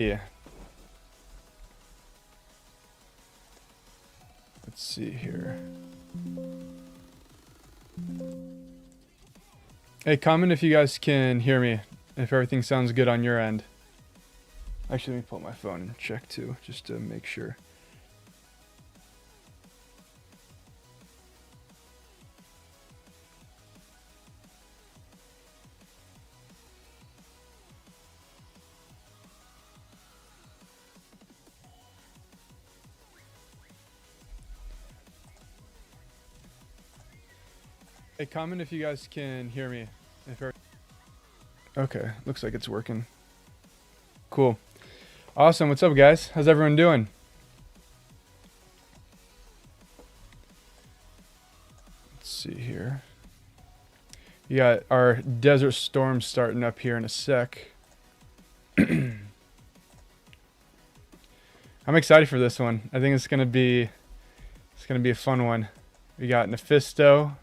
Yeah. Let's see here. Hey, comment if you guys can hear me, if everything sounds good on your end. Actually, let me pull up my phone and check too, just to make sure. Hey, comment if you guys can hear me. Okay, looks like it's working. Cool. Awesome. What's up, guys? How's everyone doing? Let's see here. You got our Desert Storm starting up here in a sec. I'm excited for this one. I think it's gonna be a fun one. We got Nephisto.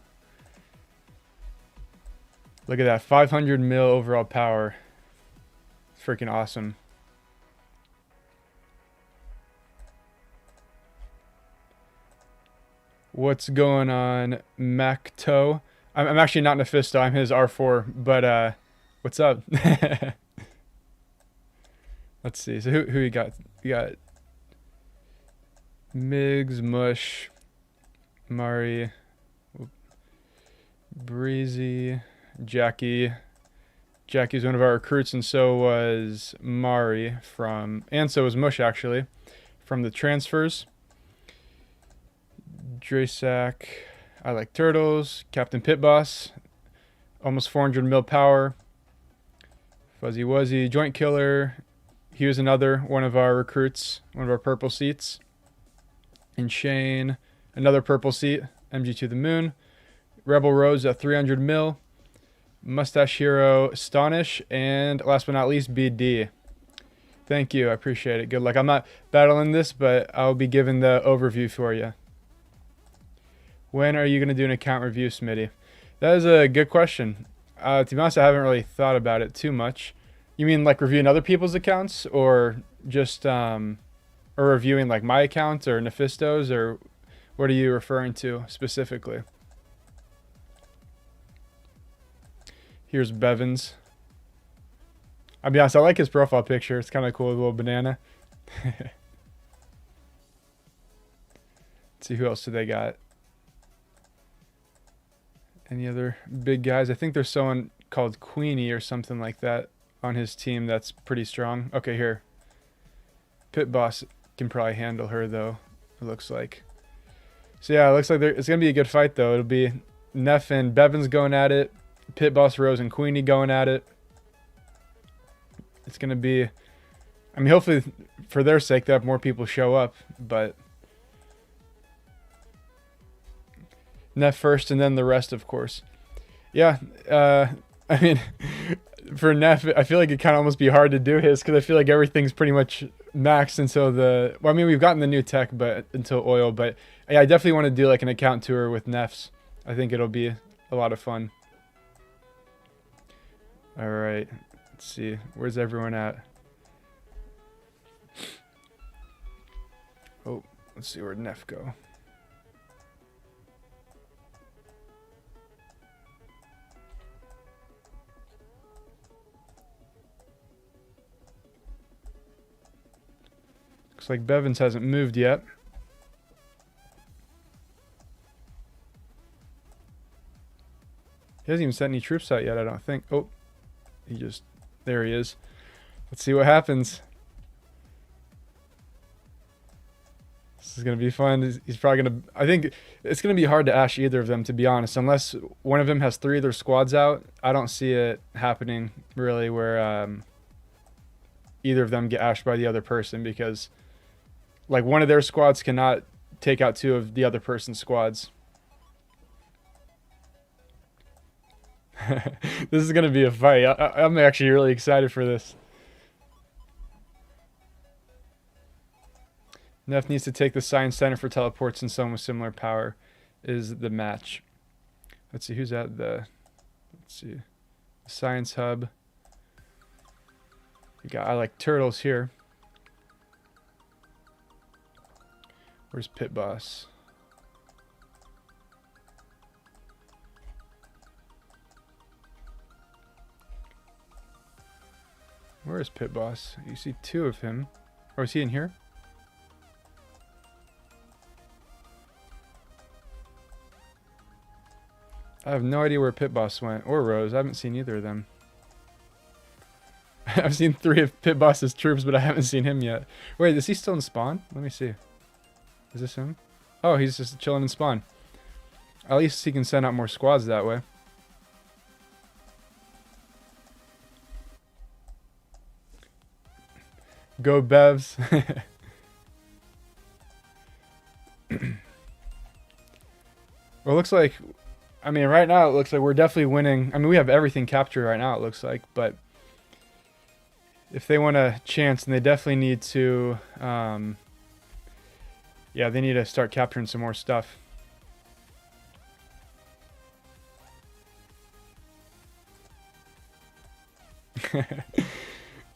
Look at that, 500 mil overall power. It's freaking awesome. What's going on, Macto? I'm actually not Nephisto. I'm his R4. But what's up? Let's see. So who you got? You got Migs, Mush, Mari, Breezy, Jackie. Jackie's one of our recruits, and so was Mari and so was Mush actually, from the transfers. Drasac, I like turtles. Captain Pit Boss, almost 400 mil power. Fuzzy Wuzzy, Joint Killer. He was another one of our recruits, one of our purple seats. And Shane, another purple seat, MG to the moon. Rebel Rose at 300 mil. Mustache Hero, Astonish, and last but not least, BD. Thank you, I appreciate it. Good luck. I'm not battling this, but I'll be giving the overview for you. When are you going to do an account review, Smitty? That is a good question. To be honest, I haven't really thought about it too much. You mean like reviewing other people's accounts, or just or reviewing like my account or Nephisto's, or what are you referring to specifically? Here's Bevans. I'll be honest, I like his profile picture. It's kind of cool, with a little banana. Let's see, who else do they got? Any other big guys? I think there's someone called Queenie or something like that on his team that's pretty strong. Okay, here. Pit Boss can probably handle her, though, it looks like. So yeah, it looks like it's going to be a good fight, though. It'll be Neff and Bevans going at it. Pit Boss, Rose, and Queenie going at it. It's going to be... I mean, hopefully, for their sake, that more people show up, but... Neff first, and then the rest, of course. Yeah, I mean, for Neff, I feel like it kind of almost be hard to do his, because I feel like everything's pretty much maxed until the... Well, I mean, we've gotten the new tech, but until oil, but yeah, I definitely want to do like an account tour with Neffs. I think it'll be a lot of fun. All right, let's see. Where's everyone at? Oh, let's see, where'd Neff go? Looks like Bevans hasn't moved yet. He hasn't even sent any troops out yet, I don't think. Oh. There he is. Let's see what happens. This is going to be fun. He's probably going to... I think it's going to be hard to ash either of them, to be honest. Unless one of them has 3 of their squads out, I don't see it happening, really, where either of them get ashed by the other person, because like one of their squads cannot take out 2 of the other person's squads. This is going to be a fight. I'm actually really excited for this. Neff needs to take the Science Center for teleports, and someone with similar power is the match. Let's see, who's at the... Let's see. Science Hub. I like turtles here. Where's Pit Boss? Where is Pit Boss? You see two of him. Or is he in here? I have no idea where Pit Boss went. Or Rose. I haven't seen either of them. I've seen 3 of Pit Boss's troops, but I haven't seen him yet. Wait, is he still in spawn? Let me see. Is this him? Oh, he's just chilling in spawn. At least he can send out more squads that way. Go Bevs. Well, it looks like... I mean, right now it looks like we're definitely winning. I mean, we have everything captured right now, it looks like. But if they want a chance, then they definitely need to... yeah, they need to start capturing some more stuff.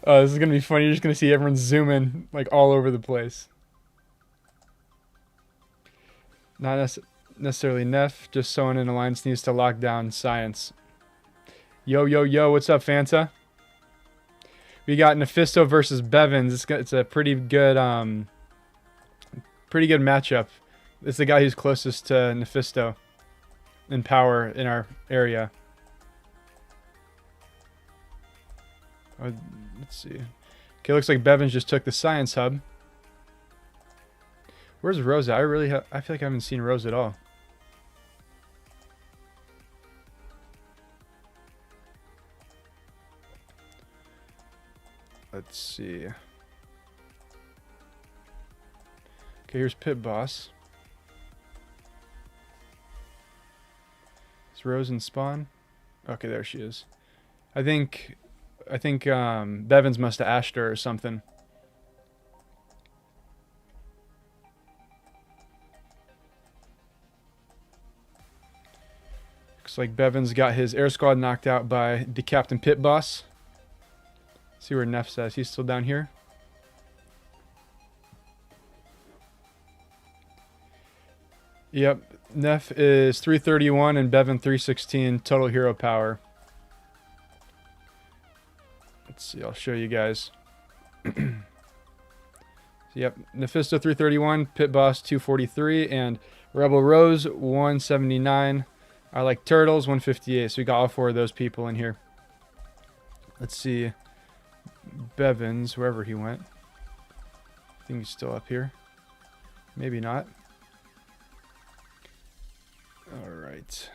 Oh, this is going to be funny. You're just going to see everyone zooming like all over the place. Not necessarily Neph, just someone in Alliance needs to lock down science. Yo, yo, yo, what's up, Fanta? We got Nephisto versus Bevans. It's a pretty good matchup. It's the guy who's closest to Nephisto in power in our area. Oh, let's see. Okay, looks like Bevans just took the science hub. Where's Rose at? I feel like I haven't seen Rose at all. Let's see. Okay, here's Pit Boss. Is Rose in spawn? Okay, there she is. I think Bevans must have ashed her or something. Looks like Bevans got his air squad knocked out by the Captain Pit Boss. See where Neff says. He's still down here. Yep. Neff is 331 and Bevan 316 total hero power. Let's see. I'll show you guys. Yep. Nephisto 331, Pit Boss 243, and Rebel Rose 179. I like Turtles 158. So we got all 4 of those people in here. Let's see. Bevans, wherever he went. I think he's still up here. Maybe not. Alright.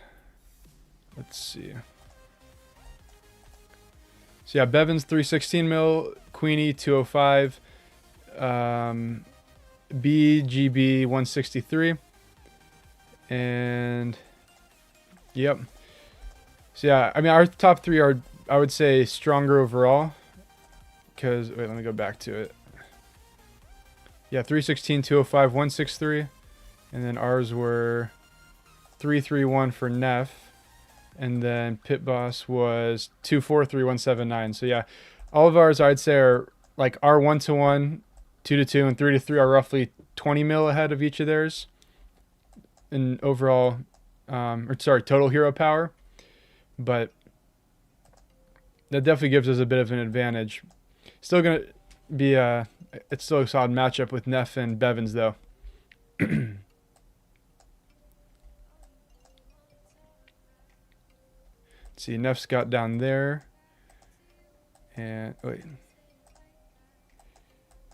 Let's see. So yeah, Bevans 316 mil, Queenie 205, BGB 163, and yep. So yeah, I mean our top 3 are, I would say, stronger overall. Because, wait, let me go back to it. Yeah, 316, 205, 163. And then ours were 331 for Neff. And then Pit Boss was 243, 179. So yeah, all of ours I'd say are like our 1-to-1, 2-to-2, and 3-to-3 are roughly 20 mil ahead of each of theirs. In overall, total hero power. But that definitely gives us a bit of an advantage. Still gonna be it's still a solid matchup with Neff and Bevans though. Let's see, Neff's got down there. And wait.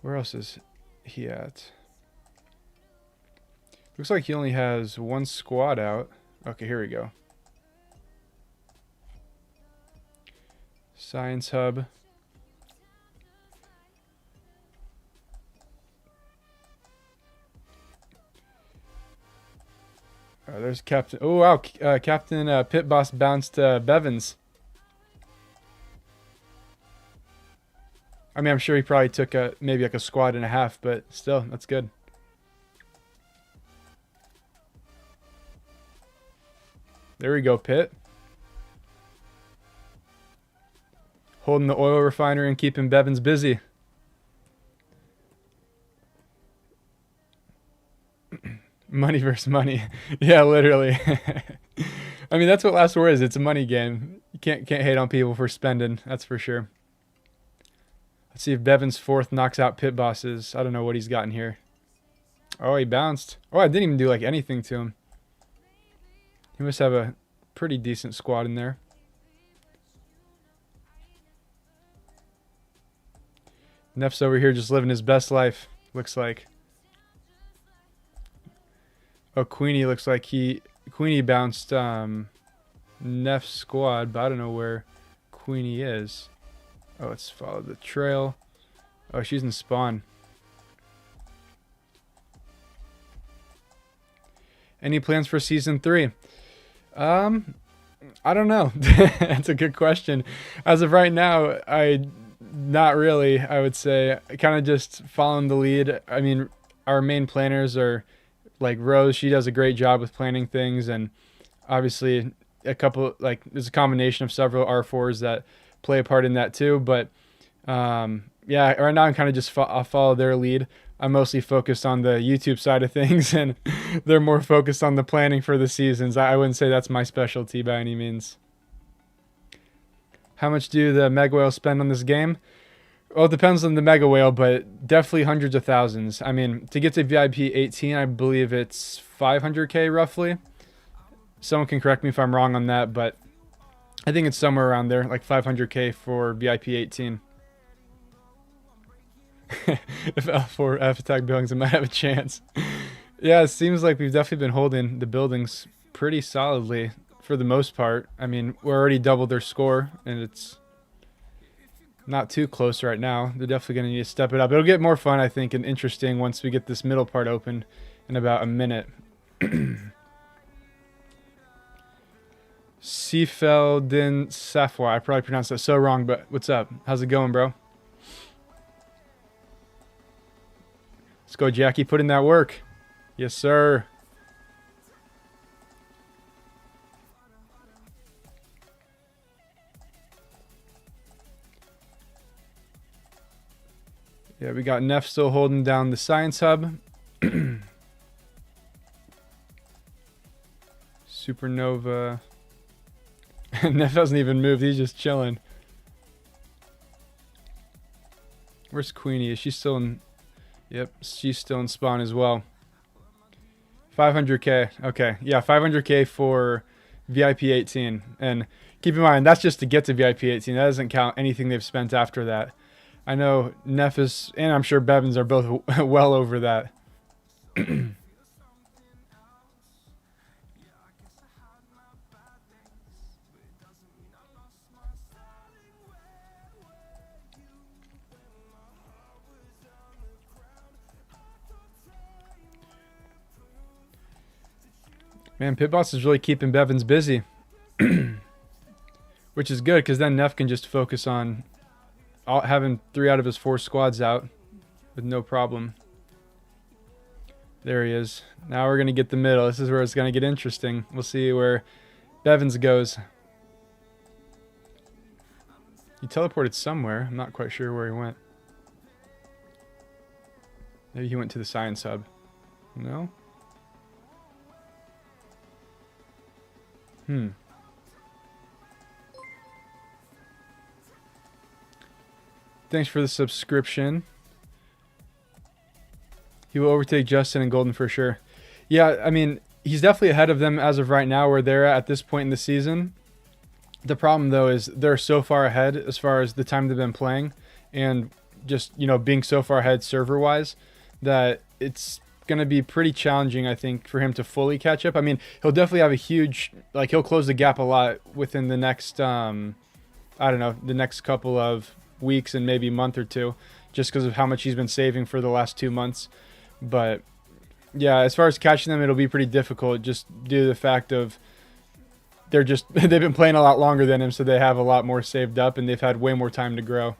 Where else is he at? Looks like he only has 1 squad out. Okay, here we go. Science hub. There's Captain. Oh wow, Captain Pit Boss bounced Bevans. I mean, I'm sure he probably took maybe like a squad and a half, but still, that's good. There we go, Pit. Holding the oil refinery and keeping Bevans busy. Money versus money. Yeah, literally. I mean, that's what Last War is. It's a money game. You can't hate on people for spending. That's for sure. Let's see if Bevans fourth knocks out Pit Bosses. I don't know what he's gotten here. Oh, he bounced. Oh, I didn't even do like anything to him. He must have a pretty decent squad in there. Neff's over here just living his best life, looks like. Oh, Queenie looks like Queenie bounced Neff's squad, but I don't know where Queenie is. Oh, let's follow the trail. Oh, she's in spawn. Any plans for season 3? I don't know. That's a good question. As of right now, not really, I would say. Kind of just following the lead. I mean, our main planners are like Rose. She does a great job with planning things, and obviously there's a combination of several R4s that play a part in that too. But yeah, right now I'm kind of just I'll follow their lead. I'm mostly focused on the YouTube side of things, and they're more focused on the planning for the seasons. I wouldn't say that's my specialty by any means. How much do the Mega Whales spend on this game? Well, it depends on the Mega Whale, but definitely hundreds of thousands. I mean, to get to VIP 18, I believe it's 500k roughly. Someone can correct me if I'm wrong on that, but I think it's somewhere around there, like 500k for VIP 18. If L4 F attack buildings, I might have a chance. Yeah, it seems like we've definitely been holding the buildings pretty solidly for the most part. I mean, we're already doubled their score, and it's not too close right now. They're definitely going to need to step it up. It'll get more fun, I think, and interesting once we get this middle part open in about a minute. Seafeldin Safwa. I probably pronounced that so wrong, but what's up? How's it going, bro? Let's go, Jackie. Put in that work. Yes, sir. Yeah, we got Neff still holding down the science hub. Supernova. Neff hasn't even moved. He's just chilling. Where's Queenie? Is she still in... Yep, she's still in spawn as well. 500k. Okay, yeah, 500k for VIP 18. And keep in mind, that's just to get to VIP 18. That doesn't count anything they've spent after that. I know Nephis and I'm sure Bevans are both well over that. Man, Pitboss is really keeping Bevans busy. Which is good, because then Neff can just focus on having 3 out of his 4 squads out with no problem. There he is. Now we're going to get the middle. This is where it's going to get interesting. We'll see where Bevans goes. He teleported somewhere. I'm not quite sure where he went. Maybe he went to the science hub. No? Thanks for the subscription. He will overtake Justin and Golden for sure. Yeah, I mean, he's definitely ahead of them as of right now where they're at this point in the season. The problem, though, is they're so far ahead as far as the time they've been playing and just, you know, being so far ahead server-wise that it's going to be pretty challenging, I think, for him to fully catch up. I mean, he'll definitely have a huge, like, he'll close the gap a lot within the next, I don't know, the next couple of weeks and maybe month or two, just because of how much he's been saving for the last 2 months. But yeah, as far as catching them, it'll be pretty difficult just due to the fact of they've been playing a lot longer than him, so they have a lot more saved up and they've had way more time to grow.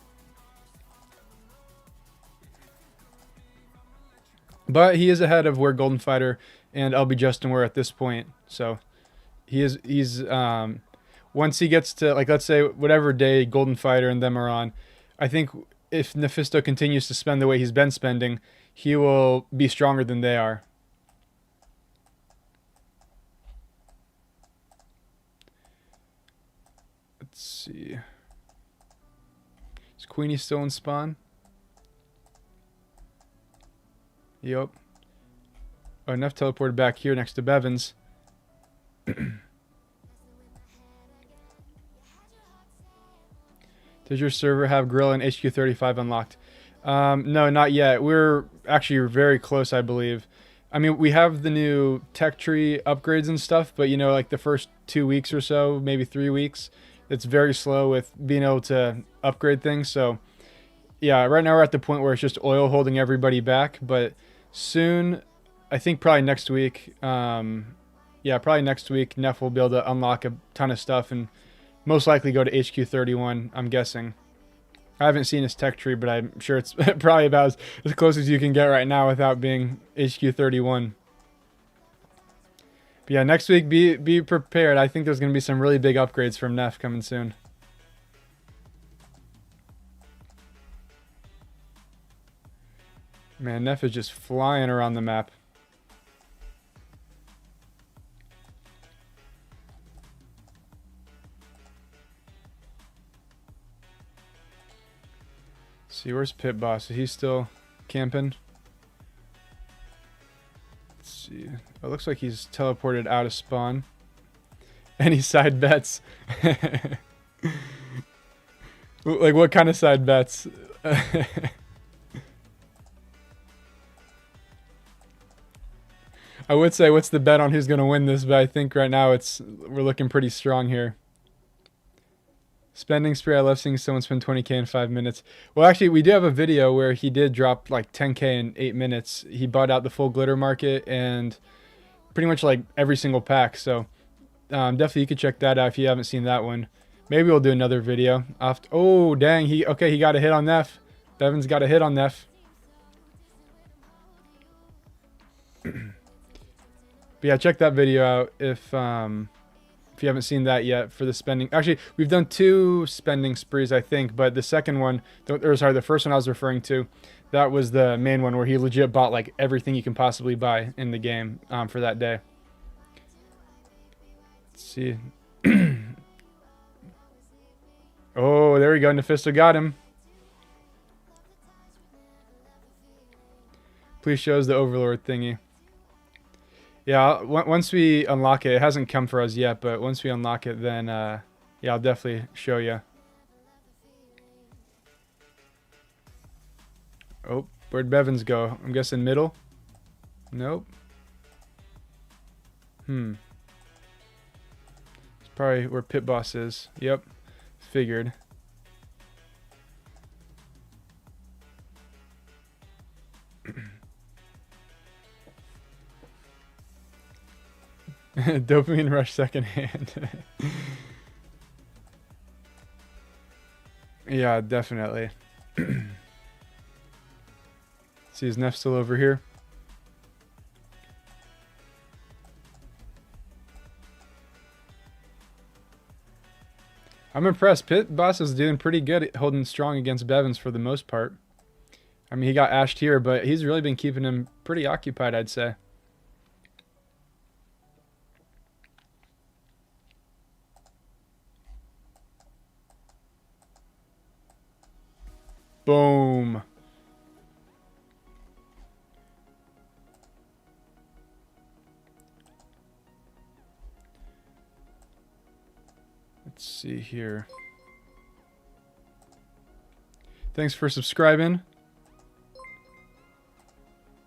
But he is ahead of where Golden Fighter and LB Justin were at this point. So he's once he gets to, like, let's say whatever day Golden Fighter and them are on, I think if Nephisto continues to spend the way he's been spending, he will be stronger than they are. see. Is Queenie still in spawn? Yep. Oh, Neff teleported back here next to Bevans. Does your server have Gorilla and HQ35 unlocked? No, not yet. We're actually very close, I believe. I mean, we have the new tech tree upgrades and stuff, but you know, like the first 2 weeks or so, maybe 3 weeks, it's very slow with being able to upgrade things. So yeah, right now we're at the point where it's just oil holding everybody back, but soon, I think probably next week, yeah, probably next week, Neff will be able to unlock a ton of stuff and most likely go to HQ31, I'm guessing. I haven't seen his tech tree, but I'm sure it's probably about as close as you can get right now without being HQ31. But yeah, next week, be prepared. I think there's going to be some really big upgrades from Neff coming soon. Man, Neff is just flying around the map. See, where's Pit Boss? Is he still camping? Let's see. Oh, it looks like he's teleported out of spawn. Any side bets? Like, what kind of side bets? I would say, what's the bet on who's going to win this? But I think right now we're looking pretty strong here. Spending spree. I love seeing someone spend 20k in 5 minutes. Well, actually, we do have a video where he did drop like 10k in 8 minutes. He bought out the full glitter market and pretty much like every single pack. So definitely you could check that out if you haven't seen that one. Maybe we'll do another video. Oh, dang. He got a hit on Neff. Bevans got a hit on Neff. But yeah, check that video out if you haven't seen that yet for the spending. Actually, we've done 2 spending sprees, I think, but the second one, or sorry, the first one I was referring to, that was the main one where he legit bought like everything you can possibly buy in the game for that day. Let's see. Oh, there we go. Nephisto got him. Please show us the Overlord thingy. Yeah, once we unlock it, it hasn't come for us yet, but once we unlock it, then, yeah, I'll definitely show you. Oh, where'd Bevans go? I'm guessing middle? Nope. It's probably where Pit Boss is. Yep, figured. Dopamine rush secondhand. Yeah, definitely. See, is Neff still over here? I'm impressed. Pit Boss is doing pretty good at holding strong against Bevans for the most part. I mean, he got ashed here, but he's really been keeping him pretty occupied, I'd say. Boom. Let's see here. Thanks for subscribing.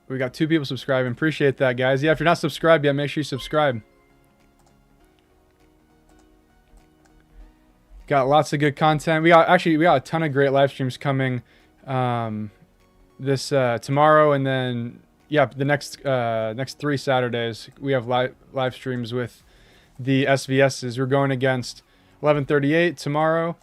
We got 2 people subscribing. Appreciate that, guys. Yeah, if you're not subscribed yet, make sure you subscribe. Got lots of good content. We got a ton of great live streams coming this tomorrow, and then yeah, the next 3 Saturdays we have live streams with the SVSs. We're going against 1138 tomorrow,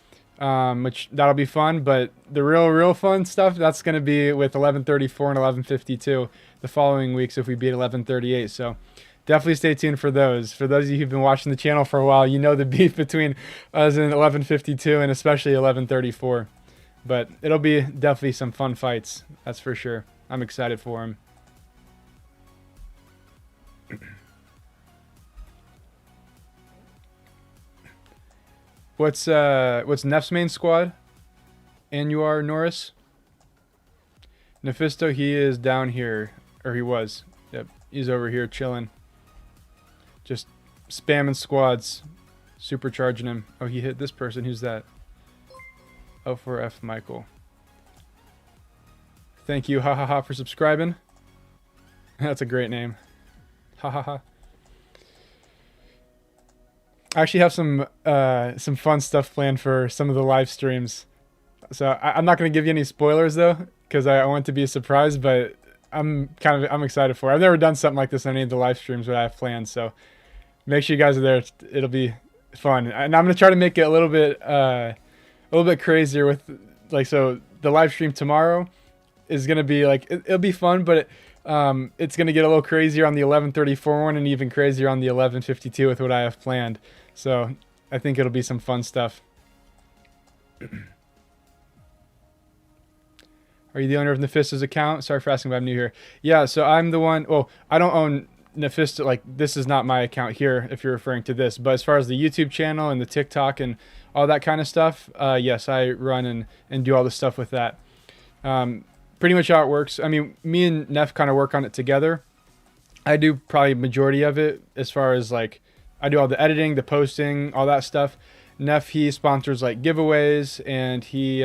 which that'll be fun. But the real fun stuff, that's going to be with 1134 and 1152 the following weeks if we beat 1138. So definitely stay tuned for those. For those of you who've been watching the channel for a while, you know the beef between us and 1152 and especially 1134. But it'll be definitely some fun fights, that's for sure. I'm excited for them. What's Neff's main squad? And you are Norris? Nephisto, he is down here. Or he was. Yep, he's over here chilling. Just spamming squads. Supercharging him. Oh, he hit this person. Who's that? Oh, for F. Michael. Thank you, ha ha ha, for subscribing. That's a great name. Ha ha ha. I actually have some fun stuff planned for some of the live streams. So I'm not going to give you any spoilers though, because I want it to be a surprise. But I'm excited for it. I've never done something like this on any of the live streams that I have planned. So make sure you guys are there. It'll be fun, and I'm going to try to make it a little bit crazier with so the live stream tomorrow is going to be it'll be fun, but it's going to get a little crazier on the 11:34 one and even crazier on the 11:52 with what I have planned. So I think it'll be some fun stuff. Are you the owner of Nephisto's account? Sorry for asking, but I'm new here. Yeah, so I'm the one. Well, I don't own Nephisto. This is not my account here, if you're referring to this. But as far as the YouTube channel and the TikTok and all that kind of stuff, yes, I run and do all the stuff with that. Pretty much how it works. I mean, me and Neff kind of work on it together. I do probably majority of it as far as I do all the editing, the posting, all that stuff. Neff, he sponsors giveaways, and he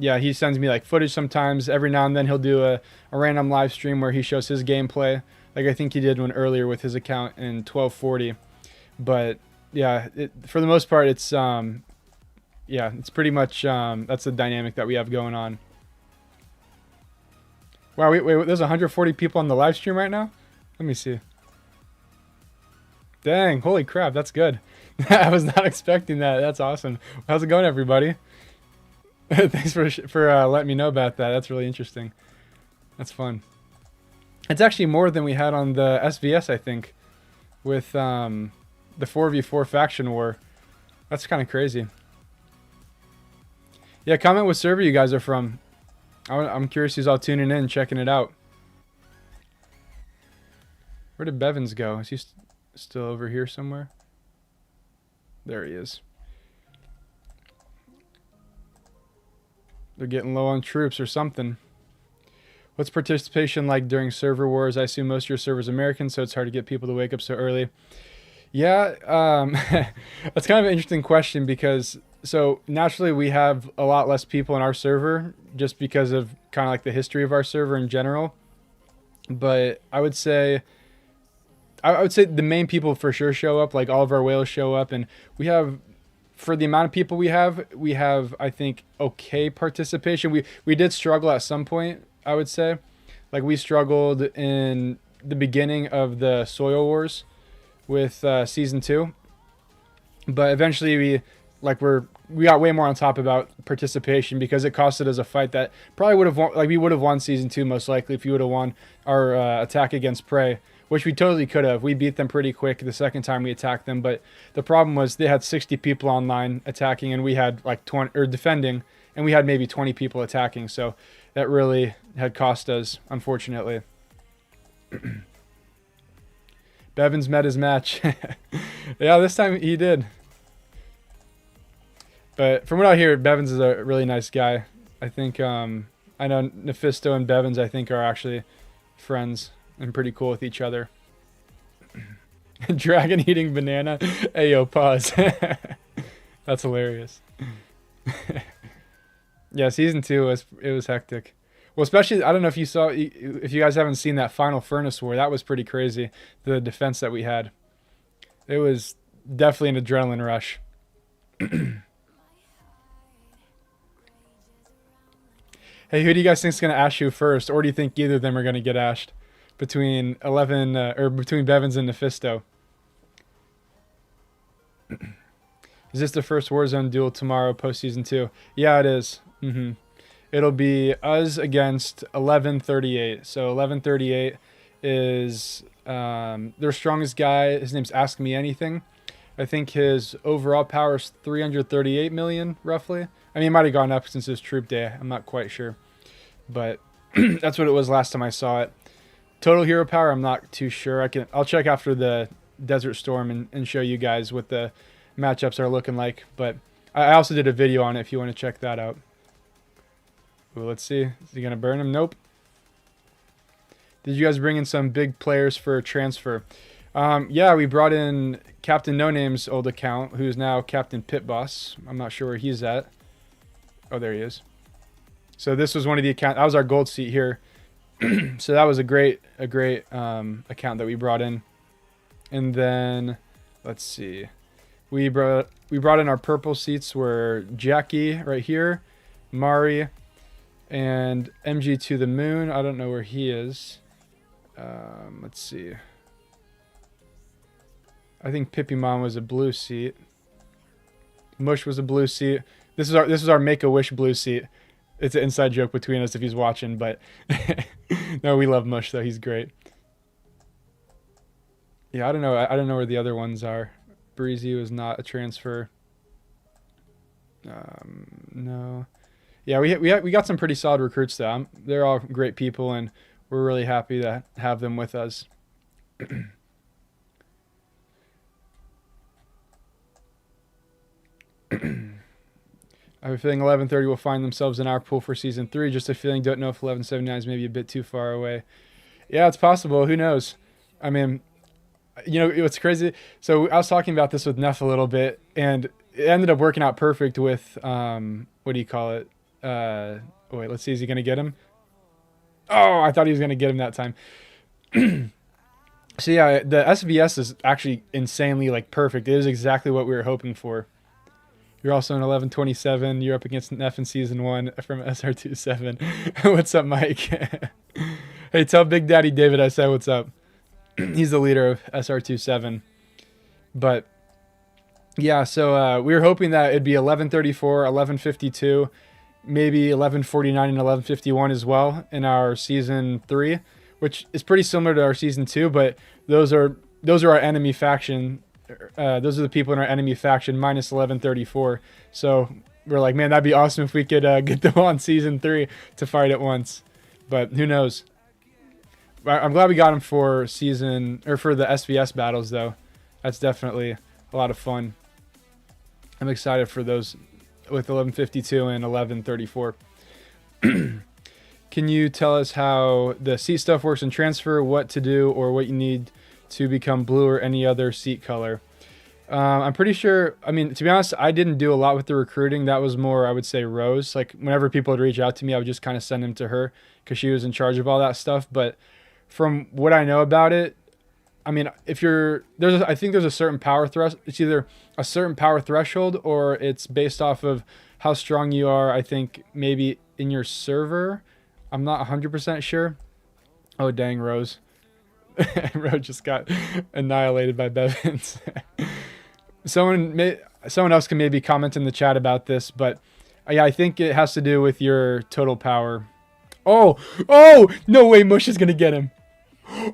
he sends me footage sometimes. Every now and then he'll do a random live stream where he shows his gameplay. I think he did one earlier with his account in 1240. But yeah, for the most part, it's it's pretty much that's the dynamic that we have going on. Wow, wait, there's 140 people on the live stream right now? Let me see. Dang, holy crap, that's good. I was not expecting that. That's awesome. How's it going, everybody? Thanks for letting me know about that. That's really interesting. That's fun. It's actually more than we had on the SVS, I think, with the 4v4 faction war. That's kind of crazy. Yeah, comment what server you guys are from. I'm curious who's all tuning in, checking it out. Where did Bevans go? Is he still over here somewhere? There he is. They're getting low on troops or something. What's participation like during server wars? I assume most of your servers are American, so it's hard to get people to wake up so early. Yeah, that's kind of an interesting question because so naturally we have a lot less people in our server just because of kind of the history of our server in general. But I would say the main people for sure show up. All of our whales show up, and we have, for the amount of people we have I think okay participation. We did struggle at some point, I would say. We struggled in the beginning of the Soil Wars with season 2, but eventually we got way more on top about participation because it costed us a fight that probably would have won. We would have won season 2 most likely if you would have won our attack against prey, which we totally could have. We beat them pretty quick the second time we attacked them, but the problem was they had 60 people online attacking, and we had 20 or defending, and we had maybe 20 people attacking. So that really had cost us, unfortunately. Bevans met his match. Yeah, this time he did. But from what I hear, Bevans is a really nice guy. I think I know Nephisto and Bevans, I think, are actually friends and pretty cool with each other. Dragon eating banana. Hey, yo, pause. That's hilarious. Yeah, season 2 was hectic. Well, especially, I don't know if you guys haven't seen that final furnace war. That was pretty crazy. The defense that we had. It was definitely an adrenaline rush. Hey, who do you guys think is going to ash you first, or do you think either of them are going to get ashed between between Bevans and Nephisto? Is this the first Warzone duel tomorrow, post season 2? Yeah, it is. It'll be us against 1138. So 1138 is their strongest guy. His name's Ask Me Anything. I think his overall power is 338 million, roughly. I mean, it might have gone up since his troop day. I'm not quite sure. But that's what it was last time I saw it. Total hero power, I'm not too sure. I'll check after the Desert Storm and show you guys what the matchups are looking like. But I also did a video on it if you want to check that out. Well, let's see. Is he going to burn him? Nope. Did you guys bring in some big players for transfer? Yeah, we brought in Captain No Name's old account, who's now Captain Pit Boss. I'm not sure where he's at. Oh, there he is. So this was one of the accounts. That was our gold seat here. So that was a great account that we brought in. And then let's see. We brought in our purple seats were Jackie right here, Mari, and MG to the Moon. I don't know where he is. Let's see. I think Pippi Mom was a blue seat. Mush was a blue seat. This is our Make-A-Wish blue seat. It's an inside joke between us if he's watching, but no, we love Mush though. He's great. Yeah, I don't know where the other ones are. Breezy was not a transfer. No. Yeah, we got some pretty solid recruits though. They're all great people, and we're really happy to have them with us. I have a feeling 1130 will find themselves in our pool for season 3. Just a feeling. Don't know if 1179 is maybe a bit too far away. Yeah, it's possible. Who knows? I mean, you know, it's crazy. So I was talking about this with Neff a little bit, and it ended up working out perfect with, what do you call it? Wait, let's see. Is he going to get him? Oh, I thought he was going to get him that time. So yeah, the SVS is actually insanely like perfect. It is exactly what we were hoping for. You're also in 1127. You're up against Neff in Season 1 from SR27. What's up, Mike? Hey, tell Big Daddy David I said what's up. He's the leader of SR27. But, yeah, so we were hoping that it'd be 1134, 1152, maybe 1149 and 1151 as well in our Season 3, which is pretty similar to our Season 2, but those are our enemy faction. Those are the people in our enemy faction minus 1134. So we're like, man, that'd be awesome if we could get them on Season 3 to fight at once. But who knows? I'm glad we got them for for the SVS battles though. That's definitely a lot of fun. I'm excited for those with 1152 and 1134. Can you tell us how the seat stuff works in transfer, what to do, or what you need to become blue or any other seat color? I'm pretty sure, I mean, to be honest, I didn't do a lot with the recruiting. That was more, I would say, Rose. Like, whenever people would reach out to me, I would just kind of send them to her because she was in charge of all that stuff. But from what I know about it, I mean, I think there's a certain power threshold. It's either a certain power threshold or it's based off of how strong you are, I think, maybe in your server. I'm not 100% sure. Oh, dang, Rose. Rose just got annihilated by Bevans. Someone else can maybe comment in the chat about this, but yeah, I think it has to do with your total power. Oh, no way Mush is going to get him.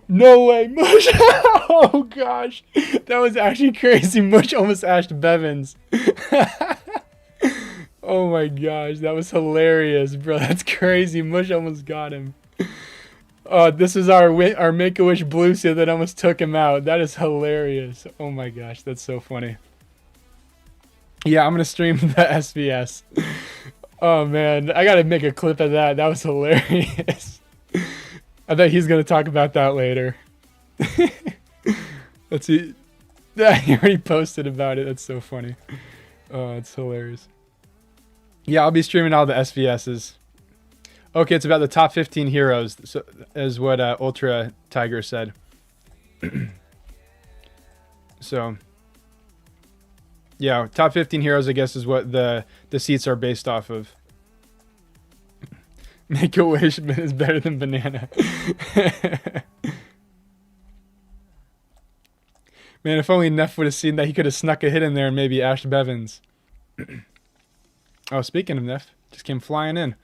No way, Mush. Oh, gosh. That was actually crazy. Mush almost ashed Bevans. Oh, my gosh. That was hilarious, bro. That's crazy. Mush almost got him. This is our Make-A-Wish blue seal that almost took him out. That is hilarious. Oh, my gosh. That's so funny. Yeah, I'm going to stream the SVS. Oh, man. I got to make a clip of that. That was hilarious. I bet he's going to talk about that later. Let's see. Yeah, he already posted about it. That's so funny. Oh, it's hilarious. Yeah, I'll be streaming all the SVSs. Okay, it's about the top 15 heroes, so, is what Ultra Tiger said. So, yeah, top 15 heroes, I guess, is what the seats are based off of. Make-A-Wish is better than Banana. Man, if only Neff would have seen that, he could have snuck a hit in there and maybe Ash Bevans. Oh, speaking of Neff, just came flying in.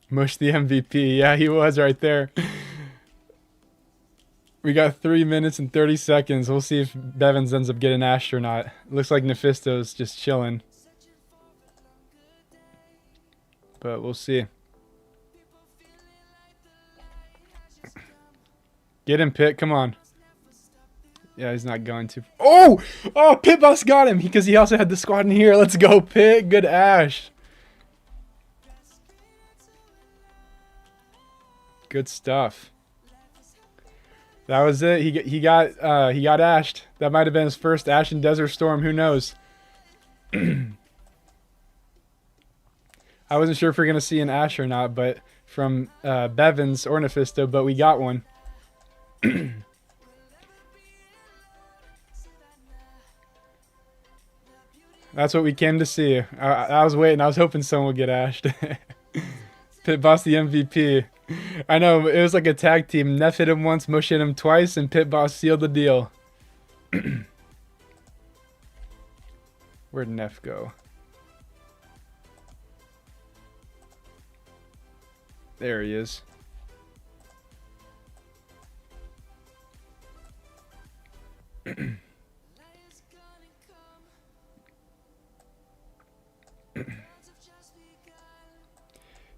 Mush the MVP. Yeah, he was right there. We got 3 minutes and 30 seconds. We'll see if Bevans ends up getting Ash or not. Looks like Nephisto's just chilling. But we'll see. Get him, Pit. Come on. Yeah, he's not going to. Oh! Oh, Pit Boss got him because he also had the squad in here. Let's go, Pit. Good Ash. Good stuff. That was it. He got ashed. That might have been his first Ash in Desert Storm. Who knows? I wasn't sure if we are gonna see an Ash or not, but from Bevans or Nephisto, but we got one. That's what we came to see. I was waiting. I was hoping someone would get ashed. Pit Boss the MVP. I know, it was like a tag team. Neff hit him once, Mush hit him twice, and Pit Boss sealed the deal. Where'd Neff go? There he is.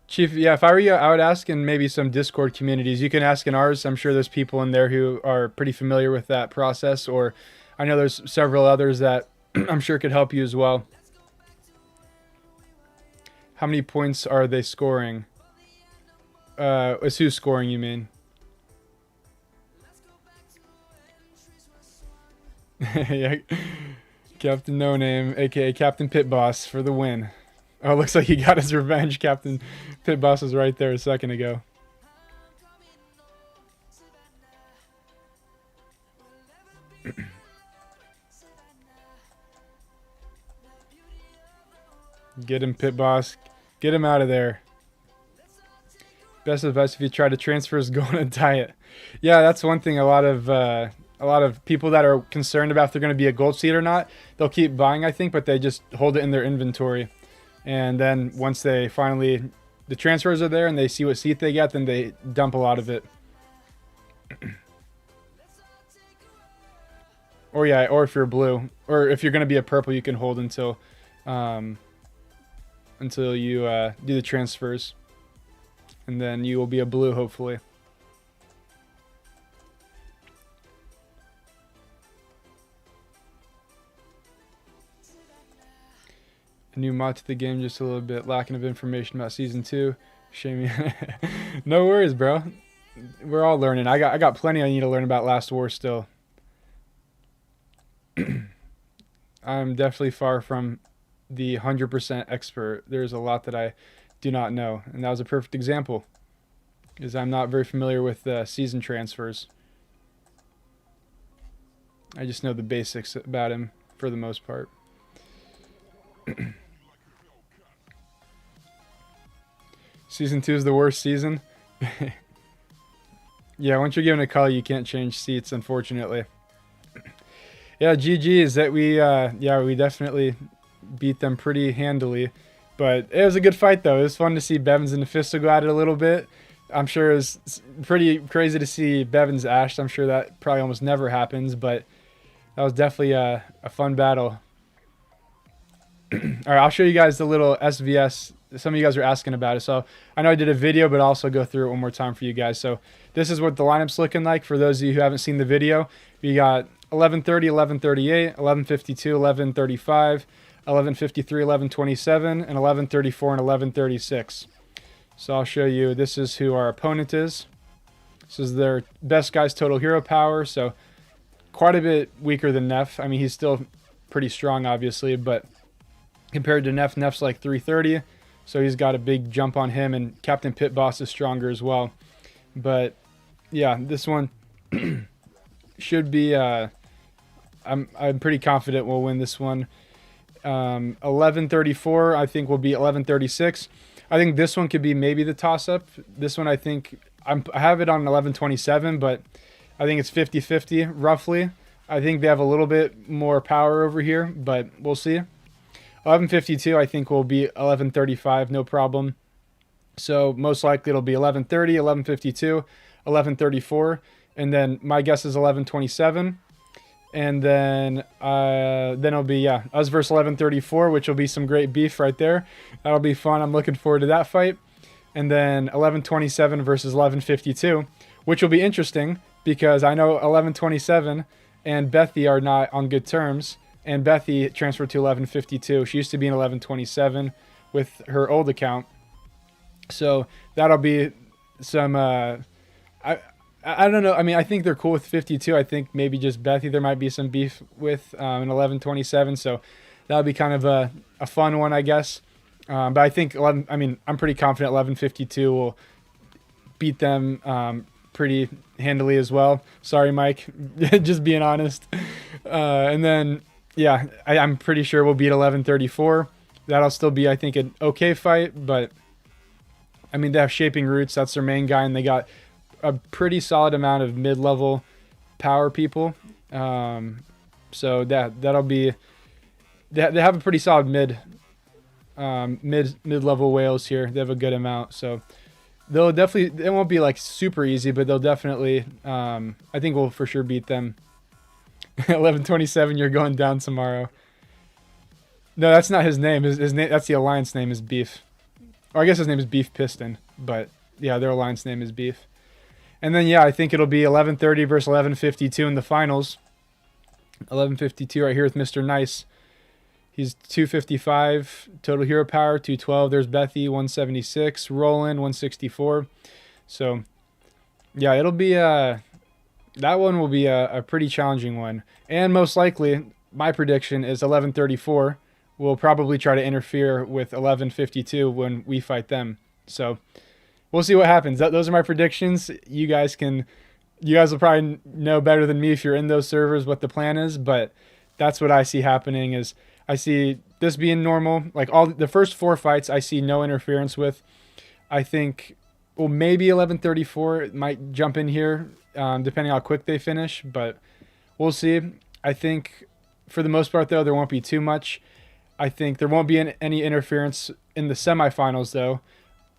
Chief, yeah, if I were you, I would ask in maybe some Discord communities. You can ask in ours. I'm sure there's people in there who are pretty familiar with that process, or I know there's several others that I'm sure could help you as well. How many points are they scoring? Is who's scoring, you mean? Yeah. Captain No Name, aka Captain Pit Boss, for the win. Oh, it looks like he got his revenge. Captain Pit Boss was right there a second ago. Get him, Pit Boss. Get him out of there. Best advice if you try to transfer is go on a diet. Yeah, that's one thing. A lot of people that are concerned about if they're going to be a gold seed or not, they'll keep buying, I think, but they just hold it in their inventory. And then once they finally, the transfers are there and they see what seat they get, then they dump a lot of it. Or yeah, or if you're blue, or if you're going to be a purple, you can hold until you do the transfers. And then you will be a blue, hopefully. A new mod to the game, just a little bit lacking of information about season 2. Shame. No worries, bro. We're all learning. I got plenty I need to learn about Last War still. I'm definitely far from the 100% expert. There's a lot that I do not know, and that was a perfect example, because I'm not very familiar with season transfers. I just know the basics about him for the most part. Season 2 is the worst season. Yeah, once you're given a color, you can't change seats, unfortunately. Yeah, GG's that we definitely beat them pretty handily. But it was a good fight, though. It was fun to see Bevans and Nephisto go at it a little bit. I'm sure it was pretty crazy to see Bevans ashed. I'm sure that probably almost never happens, but that was definitely a fun battle. All right, I'll show you guys the little SVS. Some of you guys are asking about it. So I know I did a video, but I'll also go through it one more time for you guys. So this is what the lineup's looking like for those of you who haven't seen the video. We got 11:30, 11:38, 11:52, 11:35, 11:53, 11:27, and 11:34 and 11:36. So I'll show you. This is who our opponent is. This is their best guy's total hero power. So quite a bit weaker than Neff. I mean, he's still pretty strong, obviously, but compared to Neff, Neff's like 330. So he's got a big jump on him, and Captain Pit Boss is stronger as well. But yeah, this one should be. I'm pretty confident we'll win this one. 11:34, I think will be 11:36. I think this one could be maybe the toss-up. This one, I think I have it on 11:27, but I think it's 50-50 roughly. I think they have a little bit more power over here, but we'll see. 11:52, I think will be 11:35, no problem. So most likely it'll be 11:30, 11:52, 11:34, and then my guess is 11:27. And then it'll be, us versus 11:34, which will be some great beef right there. That'll be fun. I'm looking forward to that fight. And then 11:27 versus 11:52, which will be interesting because I know 1127 and Bethy are not on good terms. And Bethy transferred to 1152. She used to be in 1127 with her old account. So that'll be some. I don't know. I mean, I think they're cool with 52. I think maybe just Bethy there might be some beef with in 1127. So that'll be kind of a fun one, I guess. But I think 11. I mean, I'm pretty confident 1152 will beat them pretty handily as well. Sorry, Mike, just being honest. And then yeah, I'm pretty sure we'll beat 1134. That'll still be, I think, an okay fight. But I mean, they have Shaping Roots. That's their main guy, and they got a pretty solid amount of mid-level power people. So that'll be. They have a pretty solid mid-level whales here. They have a good amount, so they'll definitely. It won't be like super easy, but they'll definitely. I think we'll for sure beat them. 1127. You're going down tomorrow. No, that's not his name. His name. That's the alliance name is Beef. Or I guess his name is Beef Piston, but yeah, their alliance name is Beef. And then, yeah, I think it'll be 1130 versus 1152 in the finals. 1152 right here with Mr. Nice. He's 255 total hero power, 212. There's Bethy, 176. Roland, 164. So, yeah, it'll be that one will be a pretty challenging one. And most likely, my prediction is 1134 will probably try to interfere with 1152 when we fight them. So we'll see what happens. Those are my predictions. You guys will probably know better than me if you're in those servers what the plan is, but that's what I see happening. Is I see this being normal. Like all the first 4 fights, I see no interference with. I think, well, maybe 1134 might jump in here, depending how quick they finish, but we'll see. I think for the most part, though, there won't be too much. I think there won't be any interference in the semifinals, though,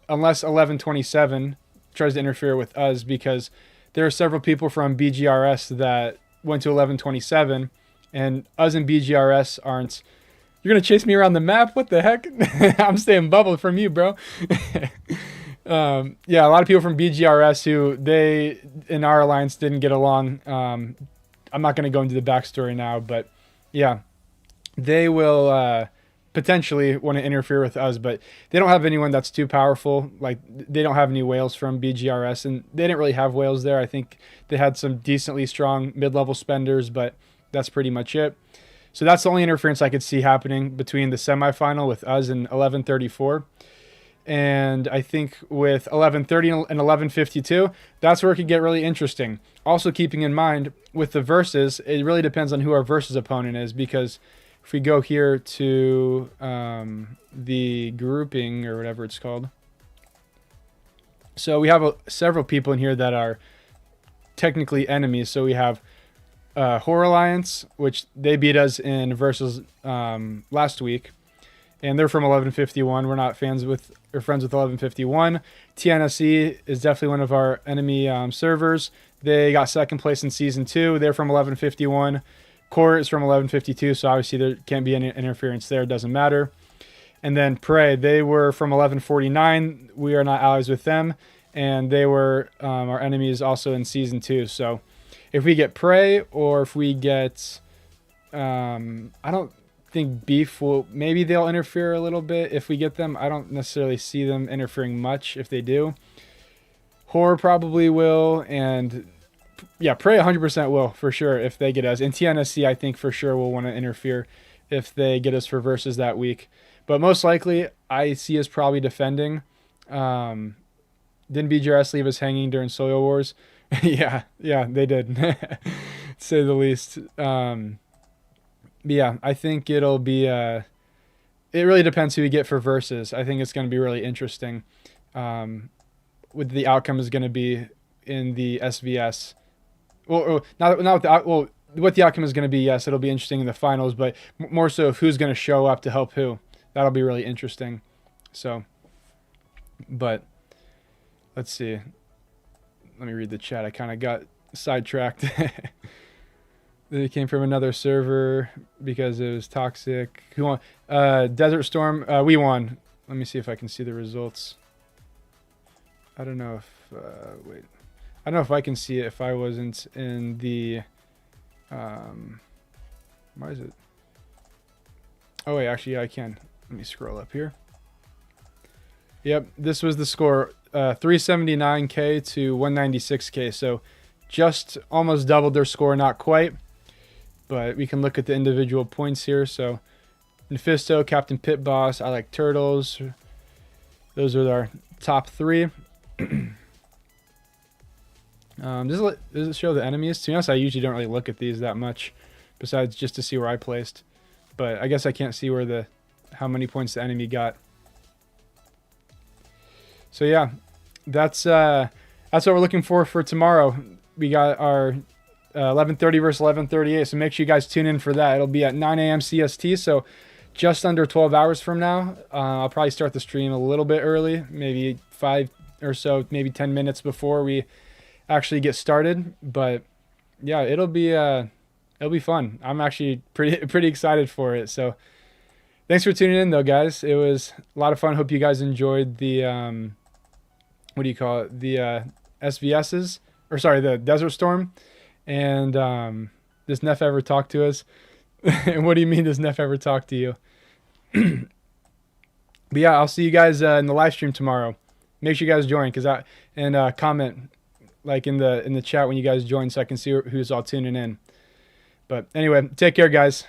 unless 1127 tries to interfere with us, because there are several people from BGRS that went to 1127, and us and BGRS aren't. You're going to chase me around the map? What the heck? I'm staying bubbled from you, bro. Yeah, a lot of people from BGRS who they, in our alliance, didn't get along. I'm not going to go into the backstory now, but yeah, they will potentially want to interfere with us, but they don't have anyone that's too powerful. Like, they don't have any whales from BGRS, and they didn't really have whales there. I think they had some decently strong mid-level spenders, but that's pretty much it. So that's the only interference I could see happening between the semifinal with us and 1134. And I think with 1130 and 1152, that's where it could get really interesting. Also keeping in mind, with the versus, it really depends on who our versus opponent is, because if we go here to the grouping or whatever it's called. So we have several people in here that are technically enemies. So we have Horror Alliance, which they beat us in versus last week. And they're from 1151. We're not friends with 1151. TNSE is definitely one of our enemy servers. They got second place in Season 2. They're from 1151. Court is from 1152, so obviously there can't be any interference there. It doesn't matter. And then Prey, they were from 1149. We are not allies with them. And they were our enemies also in Season 2. So if we get Prey, or if we get... I don't think Beef will... Maybe they'll interfere a little bit if we get them. I don't necessarily see them interfering much if they do. Horror probably will, and... Yeah, Prey 100% will, for sure, if they get us. And TNSC, I think, for sure will want to interfere if they get us for versus that week. But most likely, I see us probably defending. Didn't BGRS leave us hanging during Soil Wars? yeah, they did, to say the least. Yeah, I think it'll be... it really depends who we get for versus. I think it's going to be really interesting. What the outcome is going to be in the SVS. Well, not with the, well, what the outcome is going to be, yes, it'll be interesting in the finals, but more so of who's going to show up to help who. That'll be really interesting. So, but let's see. Let me read the chat. I kind of got sidetracked. They came from another server because it was toxic. Who won? Desert Storm. We won. Let me see if I can see the results. I don't know if... wait. I don't know if I can see it if I wasn't in the... why is it? Oh, wait, actually, yeah, I can. Let me scroll up here. Yep, this was the score, 379K to 196K. So just almost doubled their score, not quite. But we can look at the individual points here. So Nephisto, Captain Pit Boss, I Like Turtles. Those are our top 3. Does it show the enemies? To be honest, I usually don't really look at these that much, besides just to see where I placed. But I guess I can't see where how many points the enemy got. So yeah, that's what we're looking for tomorrow. We got our 11:30 versus 11:38. So make sure you guys tune in for that. It'll be at 9 a.m. CST. So just under 12 hours from now. I'll probably start the stream a little bit early, maybe 5 or so, maybe 10 minutes before we actually get started. But yeah, it'll be fun. I'm actually pretty excited for it. So thanks for tuning in though, guys. It was a lot of fun. Hope you guys enjoyed the what do you call it? The SVSs, or sorry, the Desert Storm. And does Neff ever talk to us? And what do you mean, does Neff ever talk to you? But yeah, I'll see you guys in the live stream tomorrow. Make sure you guys join, and comment like in the chat when you guys join, so I can see who's all tuning in. But anyway, take care, guys.